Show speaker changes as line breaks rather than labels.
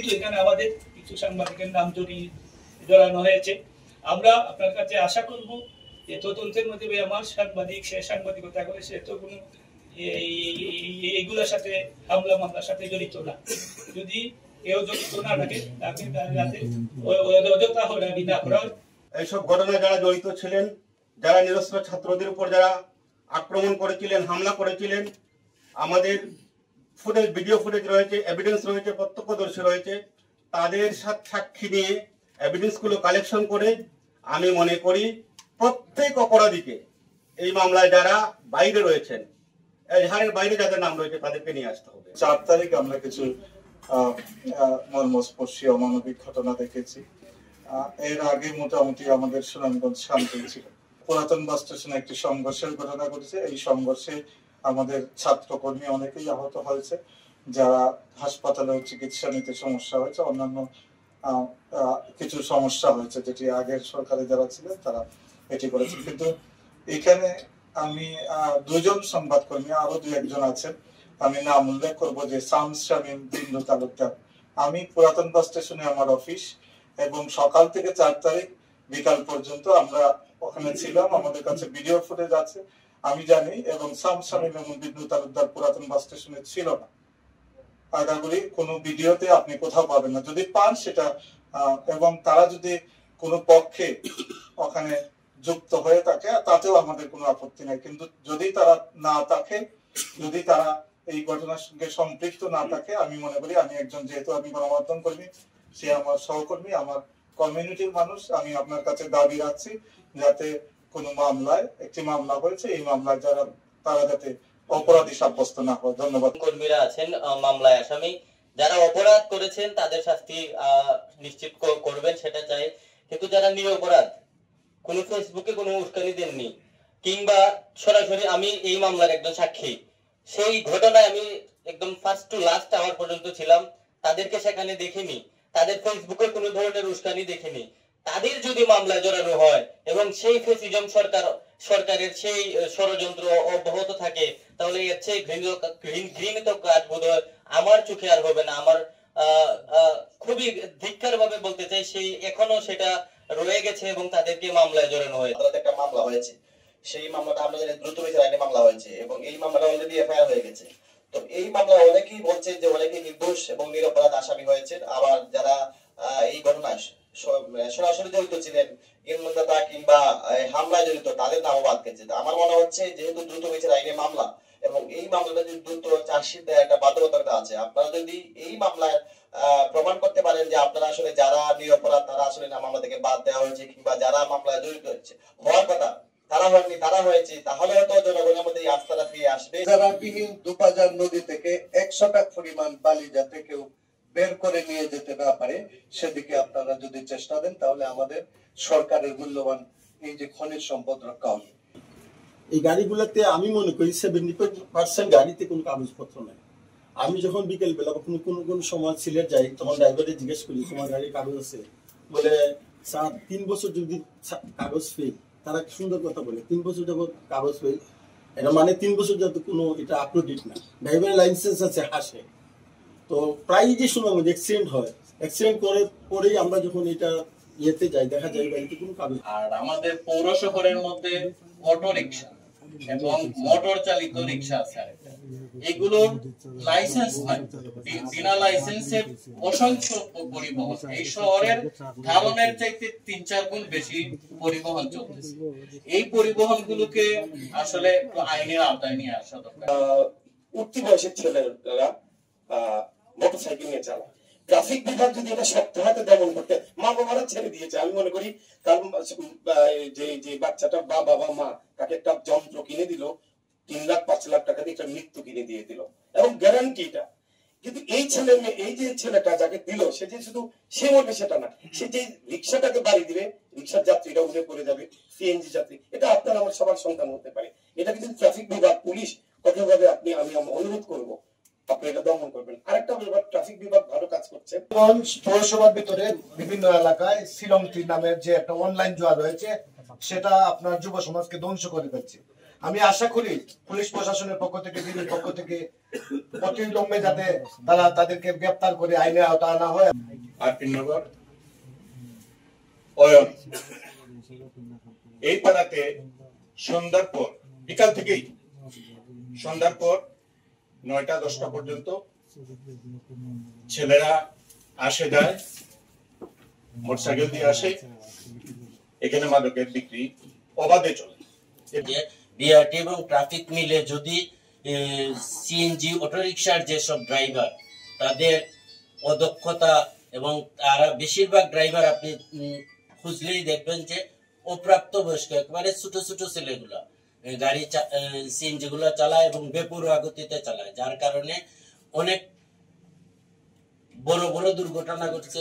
কিন্তু এখানে আমাদের কিছু সাংবাদিকের নাম জড়ানো হয়েছে। আমরা আপনার কাছে আশা করব যে তদন্তের মধ্যে আমার সাংবাদিক সে সাংবাদিকতা করে সে তো কোনো এইগুলোর সাথে হামলা মামলার সাথে জড়িত না। যদি কেউ জড়িত না থাকে তাকে অযথা হয়রানি না করা।
এইসব ঘটনায় যারা জড়িত ছিলেন, যারা নিরস্ত্র ছাত্রদের উপর যারা আক্রমণ করেছিলেন, হামলা করেছিলেন, আমাদের ফুটেজ, ভিডিও ফুটেজ রয়েছে, এভিডেন্স রয়েছে, প্রত্যক্ষদর্শী রয়েছে, তাদের সাক্ষী নিয়ে এভিডেন্সগুলো কালেকশন করে আমি মনে করি প্রত্যেক অপরাধীকে এই মামলায় যারা বাইরে রয়েছেন, এজাহারের বাইরে যাদের নাম রয়েছে তাদেরকে নিয়ে আসতে হবে।
4 তারিখ আমরা কিছু মর্মস্পর্শী অমানবিক ঘটনা দেখেছি। এর আগে মোটামুটি আমাদের সুনামগঞ্জ শান্তি ছিল। পুরাতন বাস স্টেশনে একটি সংঘর্ষের ঘটনা ঘটেছে। এই সংঘর্ষে আমাদের ছাত্রকর্মী অনেকেই আহত হয়েছে, যারা হাসপাতালে চিকিৎসা নিতে সমস্যা হয়েছে। অন্যান্য কিছু সমস্যা হয়েছে যেটি আগের সরকারে যারা ছিলেন তারা এটি করেছে। কিন্তু এখানে আমি 2 জন সংবাদকর্মী, আরো 2-1 জন আছেন, আমি নাম উল্লেখ করবো যে শামস শামীম, বিন্দু তালুকদার। আমি পুরাতন বাস স্টেশনে আমার অফিস, এবং সকাল থেকে 4 তারিখ বিকাল পর্যন্ত আমরা ওখানে ছিলাম। আমাদের কাছে ভিডিও ফুটেজ আছে, আমি জানি। এবং শামস শামীম এবং বিন্দু তালুকদার পুরাতন বাস স্টেশনে ছিল না। আগাগুলি কোনো ভিডিওতে আপনি কোথাও পাবেন না। যদি পান সেটা, এবং তারা যদি কোনো পক্ষে ওখানে যুক্ত হয়ে থাকে তাতেও আমাদের কোনো আপত্তি নাই। কিন্তু যদি তারা না থাকে, যদি তারা এই ঘটনার সঙ্গে সম্পৃক্ত না থাকে, আমি মনে করি, আমি একজন, যেহেতু আমি গণমাধ্যম কর্মী, সে আমার সহকর্মী, আমার কমিউনিটির মানুষ, আমি আপনার কাছে দাবি রাখছি যাতে কোনো মামলায়, একটি মামলা হয়েছে, এই মামলায় যারা তারা যাতে অপরাধী সাব্যস্ত না হয়। ধন্যবাদ।
কর্মীরা আছেন মামলায় আসামি, যারা অপরাধ করেছেন তাদের শাস্তি নিশ্চিত করবেন সেটা চাই। কিন্তু যারা নিরপরাধ, কোনো ফেসবুকে কোনো উস্কানি দেননি, কিংবা সরাসরি, আমি এই মামলার একজন সাক্ষী, সেই ঘটনায় আমি একদম ফার্স্ট টু লাস্ট আওয়ার পর্যন্ত ছিলাম, তাদেরকে সেখানে দেখিনি, তাদের ফেসবুকে কোনো ধরনের উস্কানি দেখিনি। তাদের যদি মামলায় জড়ানো হয় এবং সেই ফেসিজম সরকারের সেই ষড়যন্ত্র অব্যাহত থাকে, তাহলে এর চেয়ে ঘৃণিত কাজ বোধহয় আমার চোখে আর হবে না। আমার খুবই ধিক্কার ভাবে বলতে চাই, সেই এখনো সেটা রয়ে গেছে এবং তাদেরকে মামলায় জড়ানো হয়েছে।
আদালতে একটা মামলা হয়েছে, সেই মামলাটা আমরা জানি দ্রুত বিচার আইনে মামলা হয়েছে, এবং এই মামলাটা অলরেডি এফআইআর হয়ে গেছে। তো এই মামলা অনেকেই বলছে যে অনেকেই নির্দোষ এবং নিরপরাধ আসামি হয়েছেন। আবার যারা এই ঘটনায় সরাসরি জড়িত ছিলেন, ইনমন্দাতা কিংবা হামলায় জড়িত, তাদের নামও বাদ গেছে। আমার মনে হচ্ছে যেহেতু দ্রুত বিচার আইনে মামলা, এবং এই মামলাটা যদি দ্রুত চার্জশিট দেওয়ার একটা বাধ্যবাধকতা আছে, আপনারা যদি এই মামলায় প্রমাণ করতে পারেন যে আপনারা আসলে যারা নিরপরাধ তারা আসলে না মামলা থেকে বাদ দেওয়া হয়েছে, কিংবা যারা মামলায় জড়িত হচ্ছে হওয়ার কথা তারা হয়নি, তারা হয়েছে, তাহলে হয়তো জনগণের মধ্যে এই আস্থাটা ফিরে আসবে।
যারা বিহীন দুপাজার নদী থেকে 100 টাকা পরিমাণ বালি যাতে কেউ বের করে নিয়ে যেতে না পারে, সেদিকে আপনারা যদি চেষ্টা দেন, তাহলে আমাদের সরকারের মূল্যবান এই যে খনিজ সম্পদ রক্ষা হবে।
এই গাড়িগুলোতে আমি মনে করি 70% গাড়িতে কোনো কাগজপত্র নেই। আমি যখন বিকেল বেলা কোনো সময় সিলেট যাই, তখন ড্রাইভারে জিজ্ঞেস করি তোমার গাড়ির কাগজ আছে? বলে স্যার 3 বছর যদি কাগজ ফেল। তারা সুন্দর কথা বলে, 3 বছর যখন কাগজ ফেল, এটা মানে 3 বছর যাতে কোনো এটা আপলোডেড না, ড্রাইভারের লাইসেন্স আছে, হাসে। তো প্রায় যে সময় অ্যাক্সিডেন্ট হয়, অ্যাক্সিডেন্ট করে পরেই আমরা যখন এটা ইয়েতে যাই, দেখা যায় গাড়িতে কোনো কাগজ।
আর আমাদের পৌর শহরের মধ্যে অটো রিক্সা এবং মোটর চালিত রিক্সা আছে, এগুলোর লাইসেন্স নাই, বিনা লাইসেন্সে অসংখ্য পরিবহন। এই শহরের ধারণের চাইতে 3-4 গুণ বেশি পরিবহন চলতেছে। এই পরিবহন গুলোকে আসলে আইনের আওতায় নিয়ে আসা দরকার।
উঠতি বয়সের ছেলেরা মোটরসাইকেল নিয়ে চালায়, ট্রাফিক বিভাগ যদি এটা শক্ত হাতে দমন করতে, মা বাবারা ছেড়ে দিয়েছে। আমি মনে করি কারণ যে বাচ্চাটা বা বাবা মা তাকে একটা যন্ত্র কিনে দিল, 3 লাখ 5 লাখ টাকা দিয়ে একটা মৃত্যু কিনে দিয়ে দিল, এবং গ্যারান্টি এটা। কিন্তু এই ছেলে মেয়ে, এই যে ছেলেটা যাকে দিল, সে যে শুধু সে মরবে সেটা না, সে যে রিক্সাটাকে বাড়ি দিবে, রিক্সার যাত্রীরা উঠে পড়ে যাবে, সিএনজি যাত্রী, এটা আপনার আমার সবার সন্তান হতে পারে। এটা কিন্তু ট্রাফিক বিভাগ, পুলিশ কঠোরভাবে আমি অনুরোধ করবো আপনি এটা দমন করবেন। আরেকটা ব্যাপার, ট্রাফিক বিভাগ ভালো কাজ করছে।
পৌরসভার ভিতরে বিভিন্ন এলাকায় শ্রীলঙ্কি নামের যে একটা অনলাইন জুয়া রয়েছে, সেটা আপনার যুব সমাজকে ধ্বংস করে ফেলছে।
আমি আশা করি পুলিশ প্রশাসনের পক্ষ থেকে, বিডির পক্ষ থেকে অতিবিলম্বে যাতে তারা তাদেরকে গ্রেপ্তার করে আইনের আওতায় আনা হয়।
আরপিনগর অয়ন এই পাড়াতে সন্ধ্যার পর, বিকাল থেকেই সন্ধ্যার পর 9টা-10টা পর্যন্ত ছেলেরা আসে যায়, মোটরসাইকেল দিয়ে আসে, এখানে মাদকের বিক্রি অবাধে চলে।
বিআরটি এবং ট্রাফিক মিলে যদি সিএনজি অটোরিকশার যেসব ড্রাইভার তাদের অদক্ষতা এবং তারা বেশিরভাগ ড্রাইভার আপনি খুঁজলেই দেখবেন যে অপ্রাপ্ত বয়স্ক, একেবারে ছোট ছোট ছেলেগুলা গাড়ি সিএনজি গুলা চালায় এবং বেপরোয়া গতিতে চালায়, যার কারণে অনেক বড় বড় দুর্ঘটনা ঘটছে।